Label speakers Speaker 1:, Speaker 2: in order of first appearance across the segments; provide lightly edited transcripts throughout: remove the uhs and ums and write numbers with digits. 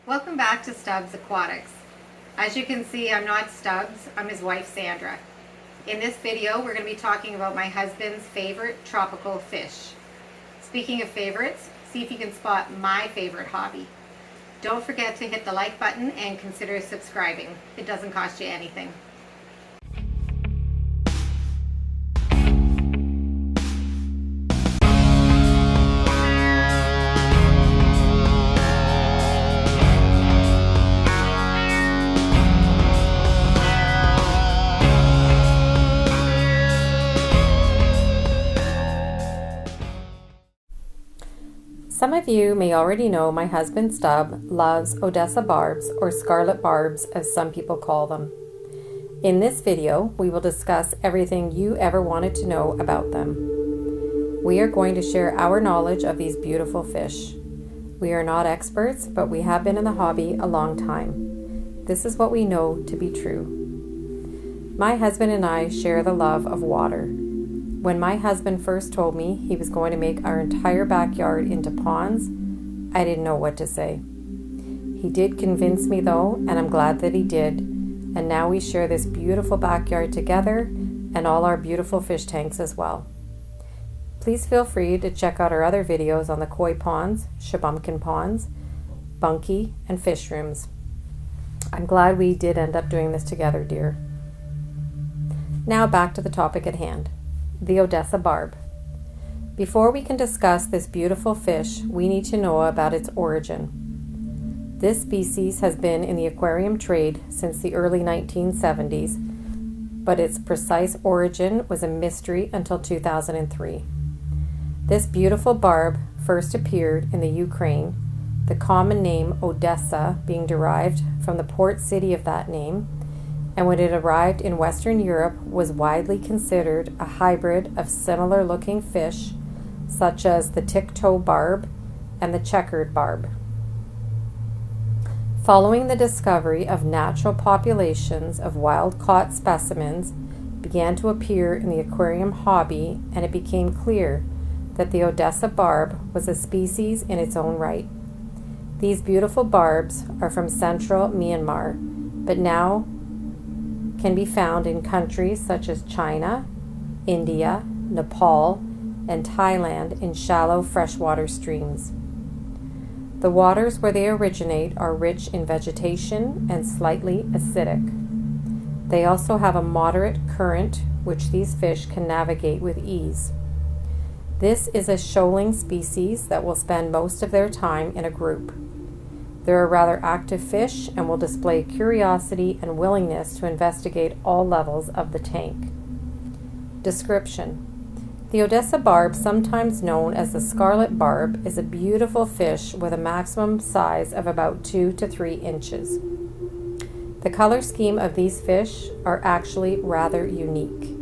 Speaker 1: Welcome back to Stubbs Aquatics. As you can see, I'm not Stubbs, I'm his wife Sandra. In this video, we're going to be talking about my husband's favorite tropical fish. Speaking of favorites, see if you can spot my favorite hobby. Don't forget to hit the like button and consider subscribing. It doesn't cost you anything.
Speaker 2: Some of you may already know my husband Stubb loves Odessa Barbs, or Scarlet Barbs as some people call them. In this video, we will discuss everything you ever wanted to know about them. We are going to share our knowledge of these beautiful fish. We are not experts, but we have been in the hobby a long time. This is what we know to be true. My husband and I share the love of water. When my husband first told me he was going to make our entire backyard into ponds, I didn't know what to say. He did convince me though, and I'm glad that he did. And now we share this beautiful backyard together and all our beautiful fish tanks as well. Please feel free to check out our other videos on the koi ponds, shabumpkin ponds, bunkie, and fish rooms. I'm glad we did end up doing this together, dear. Now back to the topic at hand. The Odessa Barb. Before we can discuss this beautiful fish, we need to know about its origin. This species has been in the aquarium trade since the early 1970s, but its precise origin was a mystery until 2003. This beautiful barb first appeared in the Ukraine, the common name Odessa being derived from the port city of that name, and when it arrived in Western Europe was widely considered a hybrid of similar looking fish such as the tick-toe barb and the checkered barb. Following the discovery of natural populations of wild-caught specimens began to appear in the aquarium hobby, and it became clear that the Odessa barb was a species in its own right. These beautiful barbs are from central Myanmar, but now can be found in countries such as China, India, Nepal, and Thailand in shallow freshwater streams. The waters where they originate are rich in vegetation and slightly acidic. They also have a moderate current which these fish can navigate with ease. This is a shoaling species that will spend most of their time in a group. They're a rather active fish and will display curiosity and willingness to investigate all levels of the tank. Description: the Odessa barb, sometimes known as the scarlet barb, is a beautiful fish with a maximum size of about 2 to 3 inches. The color scheme of these fish are actually rather unique.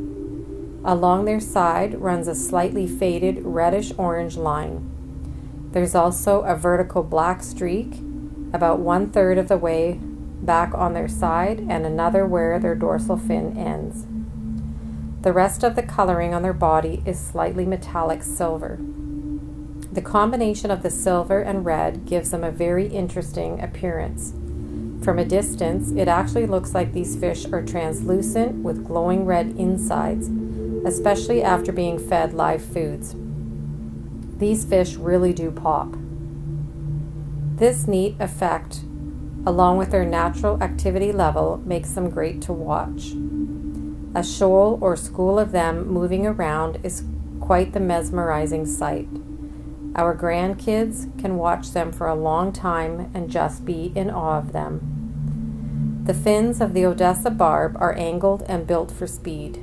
Speaker 2: Along their side runs a slightly faded reddish-orange line. There's also a vertical black streak about 1/3 of the way back on their side and another where their dorsal fin ends. The rest of the coloring on their body is slightly metallic silver. The combination of the silver and red gives them a very interesting appearance. From a distance, it actually looks like these fish are translucent with glowing red insides, especially after being fed live foods. These fish really do pop. This neat effect, along with their natural activity level, makes them great to watch. A shoal or school of them moving around is quite the mesmerizing sight. Our grandkids can watch them for a long time and just be in awe of them. The fins of the Odessa barb are angled and built for speed.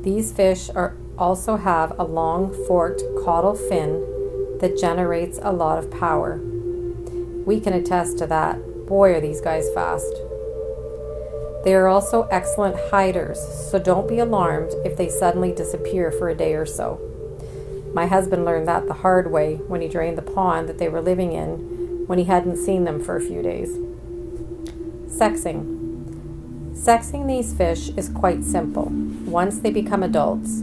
Speaker 2: These fish also have a long forked caudal fin that generates a lot of power. We can attest to that. Boy, are these guys fast. They are also excellent hiders, so don't be alarmed if they suddenly disappear for a day or so. My husband learned that the hard way when he drained the pond that they were living in when he hadn't seen them for a few days. Sexing. Sexing these fish is quite simple. Once they become adults,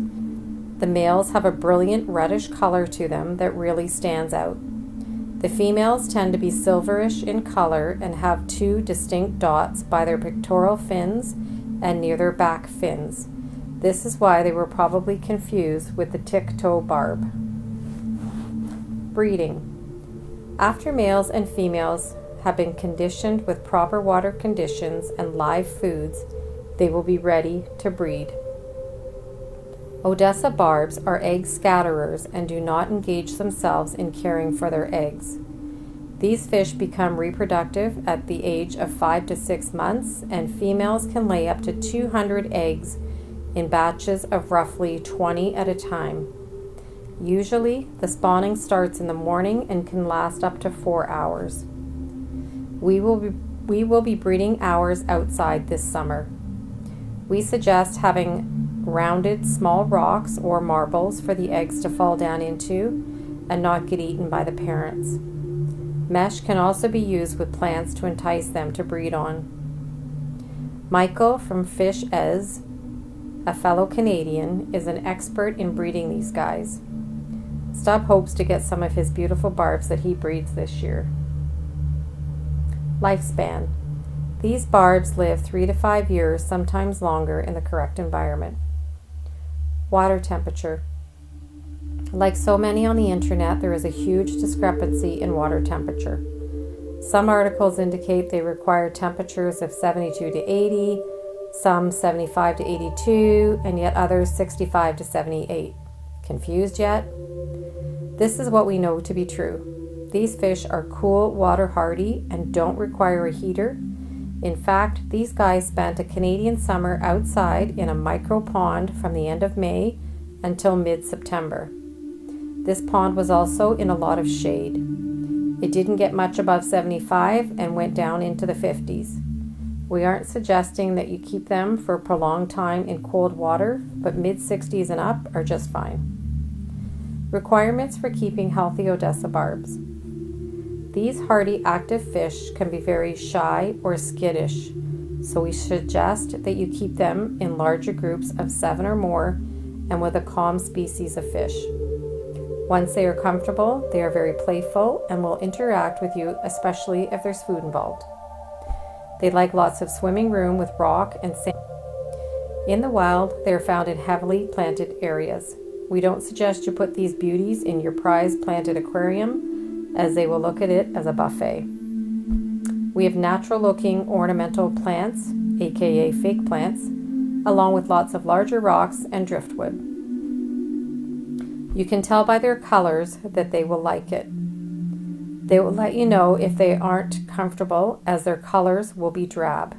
Speaker 2: the males have a brilliant reddish color to them that really stands out. The females tend to be silverish in color and have two distinct dots by their pectoral fins and near their back fins. This is why they were probably confused with the tick-toe barb. Breeding. After males and females have been conditioned with proper water conditions and live foods, they will be ready to breed. Odessa Barbs are egg scatterers and do not engage themselves in caring for their eggs. These fish become reproductive at the age of 5 to 6 months, and females can lay up to 200 eggs in batches of roughly 20 at a time. Usually, the spawning starts in the morning and can last up to 4 hours. We will be breeding ours outside this summer. We suggest having rounded small rocks or marbles for the eggs to fall down into and not get eaten by the parents. Mesh can also be used with plants to entice them to breed on. Michael from FishEZ, a fellow Canadian, is an expert in breeding these guys. Stubb hopes to get some of his beautiful barbs that he breeds this year. Lifespan. These barbs live 3 to 5 years, sometimes longer, in the correct environment. Water temperature. Like so many on the internet, there is a huge discrepancy in water temperature. Some articles indicate they require temperatures of 72 to 80, some 75 to 82, and yet others 65 to 78. Confused yet? This is what we know to be true. These fish are cool, water hardy, and don't require a heater. In fact, these guys spent a Canadian summer outside in a micro pond from the end of May until mid-September. This pond was also in a lot of shade. It didn't get much above 75 and went down into the 50s. We aren't suggesting that you keep them for a prolonged time in cold water, but mid-60s and up are just fine. Requirements for keeping healthy Odessa Barbs. These hardy, active fish can be very shy or skittish, so we suggest that you keep them in larger groups of 7 or more and with a calm species of fish. Once they are comfortable, they are very playful and will interact with you, especially if there's food involved. They like lots of swimming room with rock and sand. In the wild, they are found in heavily planted areas. We don't suggest you put these beauties in your prized planted aquarium, as they will look at it as a buffet. We have natural looking ornamental plants, aka fake plants, along with lots of larger rocks and driftwood. You can tell by their colors that they will like it. They will let you know if they aren't comfortable, as their colors will be drab.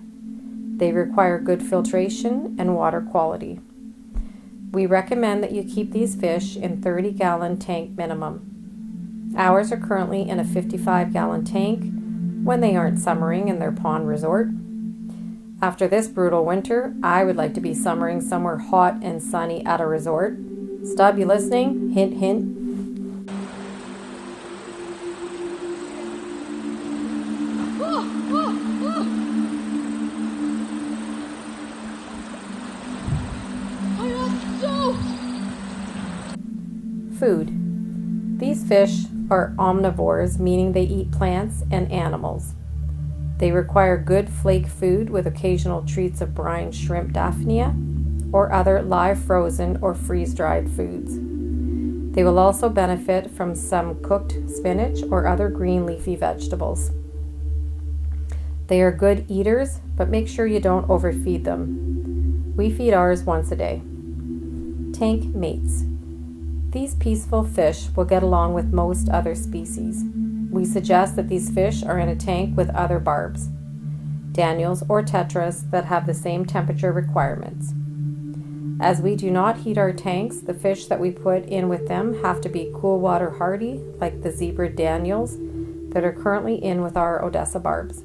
Speaker 2: They require good filtration and water quality. We recommend that you keep these fish in 30-gallon tank minimum. Ours are currently in a 55-gallon tank when they aren't summering in their pond resort. After this brutal winter, I would like to be summering somewhere hot and sunny at a resort. Stubb, you listening? Hint, hint. Food. These fish are omnivores, meaning they eat plants and animals. They require good flake food with occasional treats of brine shrimp daphnia or other live frozen or freeze-dried foods. They will also benefit from some cooked spinach or other green leafy vegetables. They are good eaters, but make sure you don't overfeed them. We feed ours once a day. Tank mates. These peaceful fish will get along with most other species. We suggest that these fish are in a tank with other barbs, Daniels or tetras that have the same temperature requirements. As we do not heat our tanks, the fish that we put in with them have to be cool water hardy, like the zebra Daniels that are currently in with our Odessa Barbs.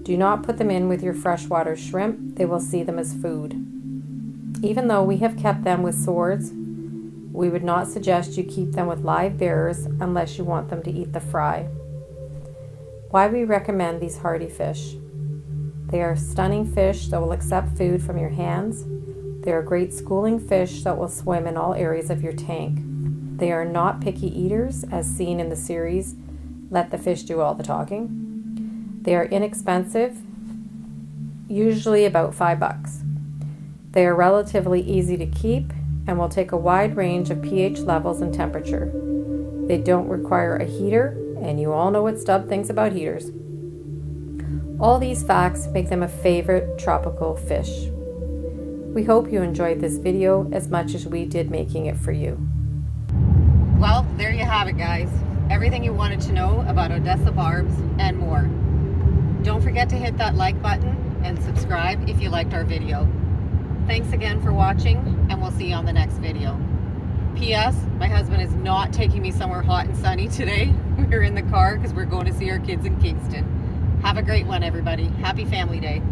Speaker 2: Do not put them in with your freshwater shrimp. They will see them as food. Even though we have kept them with swords, we would not suggest you keep them with live bearers unless you want them to eat the fry. Why we recommend these hardy fish. They are stunning fish that will accept food from your hands. They are great schooling fish that will swim in all areas of your tank. They are not picky eaters, as seen in the series let the fish do all the talking. They are inexpensive, usually about $5. They are relatively easy to keep and will take a wide range of pH levels and temperature. They don't require a heater, and you all know what Stub thinks about heaters. All these facts make them a favorite tropical fish. We hope you enjoyed this video as much as we did making it for you.
Speaker 1: Well, there you have it, guys. Everything you wanted to know about Odessa Barbs and more. Don't forget to hit that like button and subscribe if you liked our video. Thanks again for watching, and we'll see you on the next video. P.S. My husband is not taking me somewhere hot and sunny today. We're in the car because we're going to see our kids in Kingston. Have a great one, everybody. Happy Family Day.